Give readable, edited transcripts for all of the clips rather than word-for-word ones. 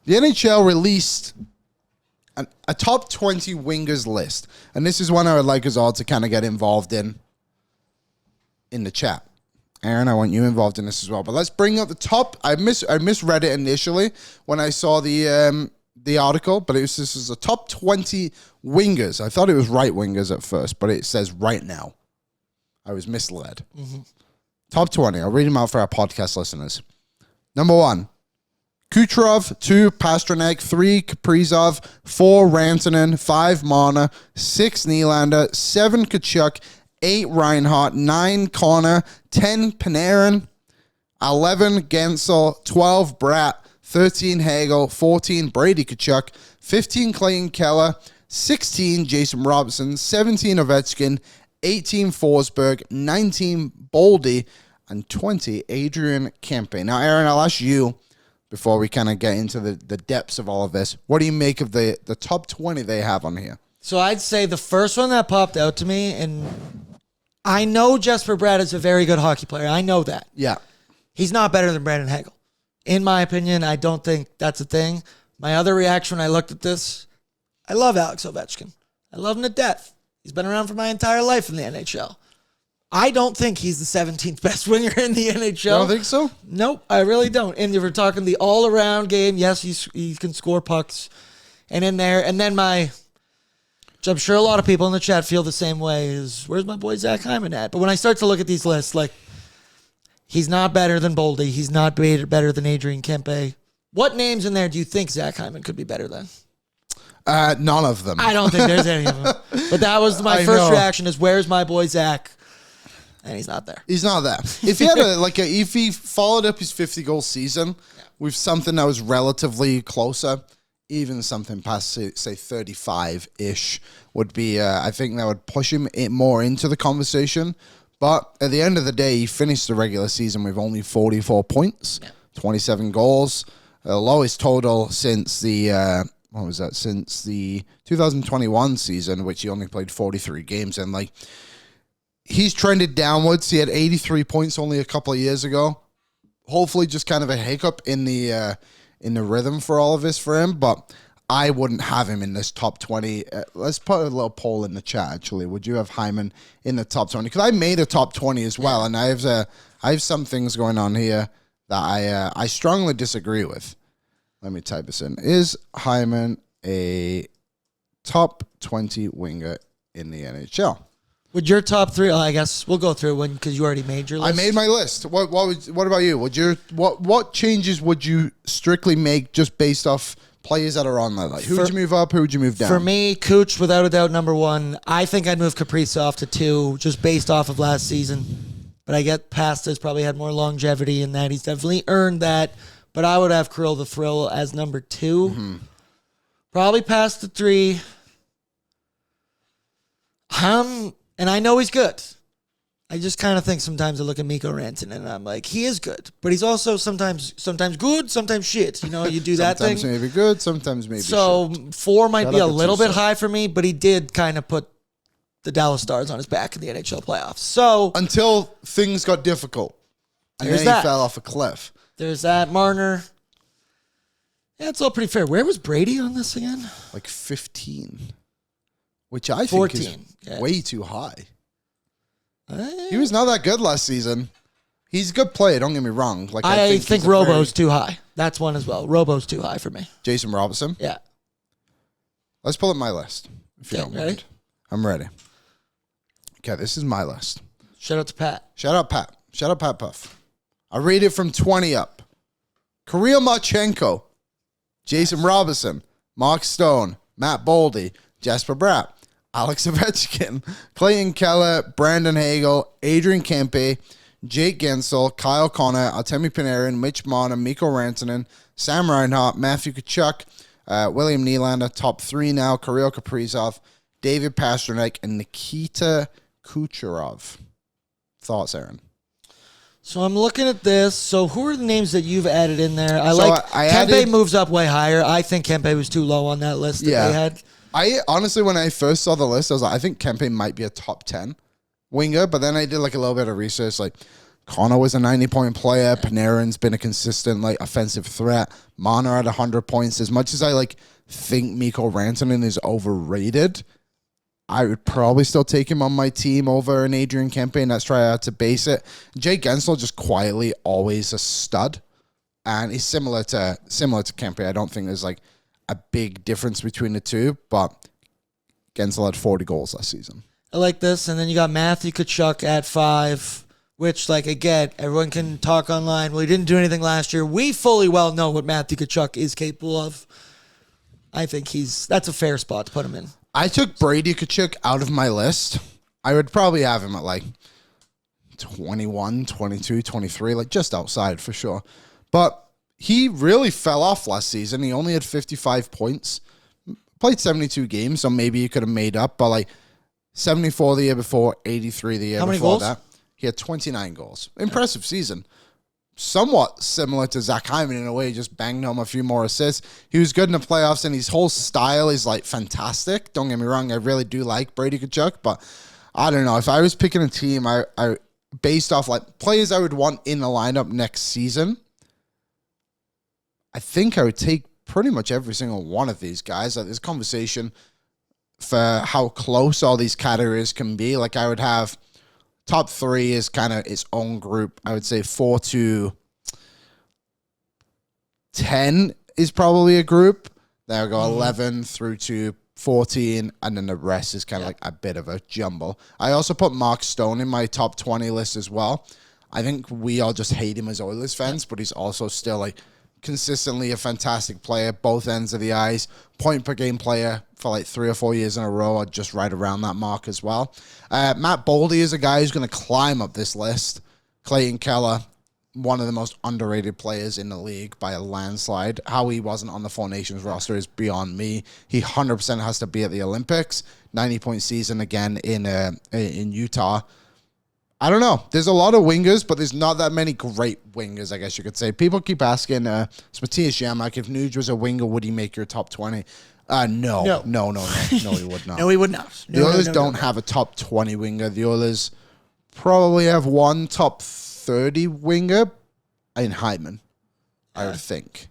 The NHL released a top 20 wingers list. And this is one I would like us all to kind of get involved in the chat. Aaron, I want you involved in this as well. But let's bring up the top. I misread it initially when I saw the article, but this is the top 20 wingers. I thought it was right wingers at first, but it says right now. I was misled. Mm-hmm. Top 20. I'll read them out for our podcast listeners. Number 1, Kucherov. 2, Pastrnak. 3, Kaprizov. 4, Rantanen. 5, Marner. 6, Nylander. 7, Tkachuk. 8, Reinhart. 9, Connor. 10, Panarin. 11, Gensel. 12, Bratt. 13, Hagel. 14, Brady Tkachuk. 15, Clayton Keller. 16, Jason Robertson. 17, Ovechkin. 18, Forsberg. 19, Boldy. And 20, Adrian Kempe. Now, Aaron, I'll ask you, before we kind of get into the depths of all of this, what do you make of the top 20 they have on here? So I'd say the first one that popped out to me, and I know Jesper Bratt is a very good hockey player. I know that. Yeah. He's not better than Brandon Hagel. In my opinion, I don't think that's a thing. My other reaction when I looked at this, I love Alex Ovechkin. I love him to death. He's been around for my entire life in the NHL. I don't think he's the 17th best winger in the NHL. You don't think so? Nope, I really don't. And if we're talking the all-around game, yes, he can score pucks and in there. And then which I'm sure a lot of people in the chat feel the same way, is where's my boy Zach Hyman at? But when I start to look at these lists, like, he's not better than Boldy. He's not better than Adrian Kempe. What names in there do you think Zach Hyman could be better than? None of them. I don't think there's any of them. But that was my first reaction is, where's my boy Zach? And he's not there. He's not there. If he had if he followed up his 50-goal season with something that was relatively closer, even something past, say 35-ish, would be, I think that would push him more into the conversation. But at the end of the day, he finished the regular season with only 44 points, 27 goals, the lowest total since the since the 2021 season, which he only played 43 games in. Like, he's trended downwards. He had 83 points only a couple of years ago. Hopefully, just kind of a hiccup in the rhythm for all of this for him. But I wouldn't have him in this top 20. Let's put a little poll in the chat, actually. Would you have Hyman in the top 20? Because I made a top 20 as well, and I have some things going on here that I strongly disagree with. Let me type this in. Is Hyman a top 20 winger in the NHL? Would your top 3? I guess we'll go through one because you already made your list. I made my list. What about you? What changes would you strictly make just based off players that are on that? Like, who would you move up? Who would you move down? For me, Kuch, without a doubt, number 1. I think I'd move Kaprizov to 2, just based off of last season. But I get Pasta's probably had more longevity in that. He's definitely earned that. But I would have Kirill the Thrill as number 2. Mm-hmm. Probably past the 3. And I know he's good. I just kind of think sometimes I look at Mikko Rantanen and I'm like, he is good. But he's also sometimes good, sometimes shit. You know, you do that thing. Sometimes maybe good, sometimes maybe shit. 4 might be a little bit high for me, but he did kind of put the Dallas Stars on his back in the NHL playoffs. So until things got difficult. And then he fell off a cliff. There's that. Marner. Yeah, it's all pretty fair. Where was Brady on this again? Like 15. Which I think is way too high. He was not that good last season. He's a good player, don't get me wrong. Like, I think Robo's too high. That's one as well. Robo's too high for me. Jason Robertson? Yeah. Let's pull up my list, if you don't mind. I'm ready. Okay, this is my list. Shout out to Pat. Shout out Pat Puff. I read it from 20 up. Kirill Marchenko, Jason Robertson, Mark Stone, Matt Boldy, Jesper Bratt, Alex Ovechkin, Clayton Keller, Brandon Hagel, Adrian Kempe, Jake Gensel, Kyle Connor, Artemi Panarin, Mitch Marner, Mikko Rantanen, Sam Reinhart, Matthew Tkachuk, William Nylander, top 3 now, Kirill Kaprizov, David Pastrnak, and Nikita Kucherov. Thoughts, Aaron? So I'm looking at this. So who are the names that you've added in there? Kempe moves up way higher. I think Kempe was too low on that list that they had. I honestly, when I first saw the list, I was like, I think Kempe might be a top 10 winger. But then I did like a little bit of research. Like, Connor was a 90-point player. Panarin's been a consistent like offensive threat. Marner at 100 points. As much as I like think Mikko Rantanen is overrated, I would probably still take him on my team over an Adrian Kempe, and that's try out to base it. Jake Gensel just quietly always a stud, and he's similar to Kempe. I don't think there's like a big difference between the two, but Gensel had 40 goals last season. I like this, and then you got Matthew Tkachuk at 5. Which, like, again, everyone can talk online. Well, he didn't do anything last year. We fully well know what Matthew Tkachuk is capable of. I think that's a fair spot to put him in. I took Brady Tkachuk out of my list. I would probably have him at, like, 21, 22, 23, like, just outside for sure. But he really fell off last season. He only had 55 points. Played 72 games, so maybe he could have made up. But, like, 74 the year before, 83 the year How many before goals? that. He had 29 goals. Impressive season. Somewhat similar to Zach Hyman in a way. He just banged home a few more assists. He was good in the playoffs, and his whole style is, like, fantastic. Don't get me wrong. I really do like Brady Tkachuk, but I don't know. If I was picking a team, I based off, like, players I would want in the lineup next season, I think I would take pretty much every single one of these guys. Like, this conversation for how close all these categories can be. Like, I would have top 3 is kind of its own group. I would say 4 to 10 is probably a group. Then I'll go 11 through to 14, and then the rest is kind of like a bit of a jumble. I also put Mark Stone in my top 20 list as well. I think we all just hate him as Oilers fans, but he's also still like consistently a fantastic player, both ends of the ice, point per game player for like 3 or 4 years in a row, or just right around that mark as well. Matt Boldy is a guy who's going to climb up this list. Clayton Keller, one of the most underrated players in the league by a landslide. How he wasn't on the Four Nations roster is beyond me. He 100% has to be at the Olympics. 90-point season again in Utah. I don't know. There's a lot of wingers, but there's not that many great wingers, I guess you could say. People keep asking, Matthias Janmark, if Nuge was a winger, would he make your top 20? No, he would not. No, he would not. The Oilers don't have a top 20 winger. The Oilers probably have one top 30 winger in Hyman, I would think.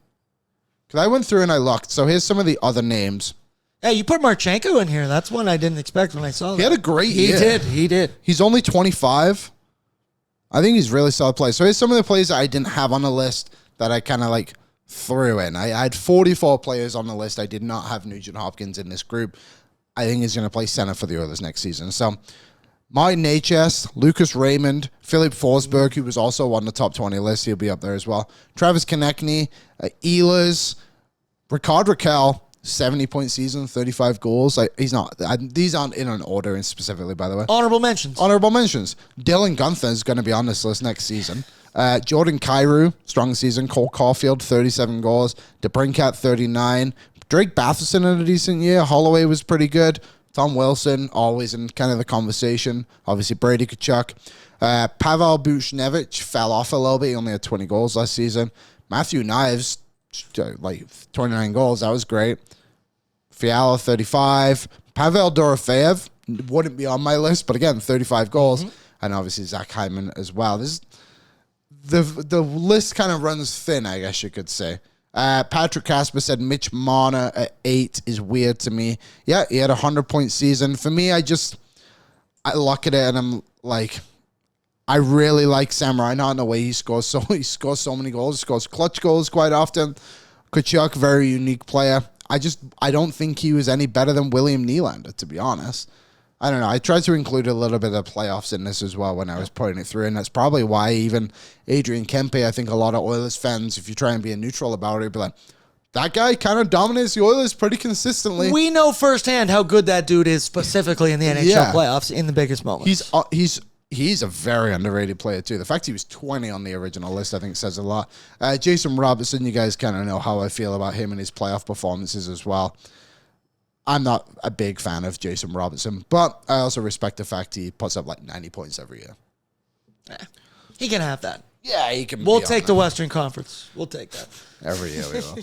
Because I went through and I looked. So here's some of the other names. Hey, you put Marchenko in here. That's one I didn't expect when I saw that. He had a great year. He did. He's only 25. I think he's really solid player. So here's some of the players that I didn't have on the list that I kind of like threw in. I had 44 players on the list. I did not have Nugent-Hopkins in this group. I think he's going to play center for the Oilers next season. So Martin Necas, Lucas Raymond, Philip Forsberg, who was also on the top 20 list. He'll be up there as well. Travis Konechny, Ehlers, Ricard Raquel, 70-point season, 35 goals. Like, he's not. These aren't in an order specifically, by the way. Honorable mentions. Dylan Gunther is going to be on this list next season. Jordan Kyrou, strong season. Cole Caulfield, 37 goals. DeBrincat, 39. Drake Batherson had a decent year. Holloway was pretty good. Tom Wilson, always in kind of the conversation. Obviously, Brady Tkachuk. Pavel Buchnevich fell off a little bit. He only had 20 goals last season. Matthew Knives, like 29 goals. That was great. Fiala, 35. Pavel Dorofeev wouldn't be on my list, but again, 35 goals. And obviously Zach Hyman as well. The list kind of runs thin, I guess you could say. Patrick Casper said Mitch Marner at 8 is weird to me. Yeah, he had a 100-point season. For me, I look at it and I'm like, I really like Sam Reinhart in the way he scores so many goals. He scores clutch goals quite often. Kachuk, very unique player. I don't think he was any better than William Nylander, to be honest. I don't know. I tried to include a little bit of playoffs in this as well when I was putting it through, and that's probably why even Adrian Kempe, I think a lot of Oilers fans, if you try and be neutral about it, be like, that guy kind of dominates the Oilers pretty consistently. We know firsthand how good that dude is, specifically in the NHL playoffs in the biggest moments. He's a very underrated player, too. The fact he was 20 on the original list, I think, says a lot. Jason Robertson, you guys kind of know how I feel about him and his playoff performances as well. I'm not a big fan of Jason Robertson, but I also respect the fact he puts up like 90 points every year. He can have that. Yeah, he can. We'll take the Western Conference. We'll take that. Every year we will.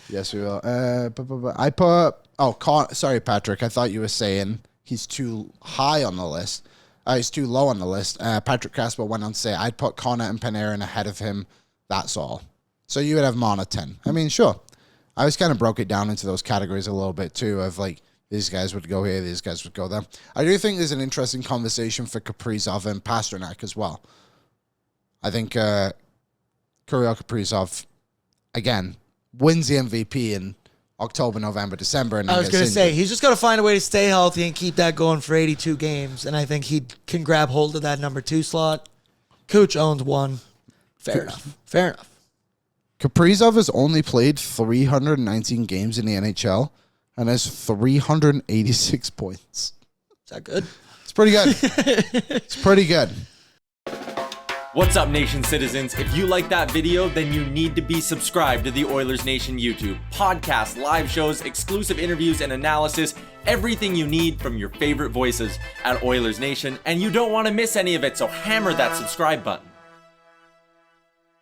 Yes, we will. I put... sorry, Patrick. I thought you were saying he's too high on the list. He's too low on the list. Patrick Casper went on to say, I'd put Connor and Panarin ahead of him. That's all. So you would have Marner 10. I mean, sure. I just kind of broke it down into those categories a little bit too of like, these guys would go here, these guys would go there. I do think there's an interesting conversation for Kaprizov and Pastrnak as well. I think Kirill Kaprizov, again, wins the MVP in October, November, December. And I was going to say, he's just got to find a way to stay healthy and keep that going for 82 games. And I think he can grab hold of that number 2 slot. Kuch owns 1. Fair enough. Kaprizov has only played 319 games in the NHL and has 386 points. Is that good? It's pretty good. It's pretty good. What's up, Nation citizens? If you like that video, then you need to be subscribed to the Oilers Nation YouTube. Podcasts, live shows, exclusive interviews, and analysis. Everything you need from your favorite voices at Oilers Nation. And you don't want to miss any of it, so hammer that subscribe button.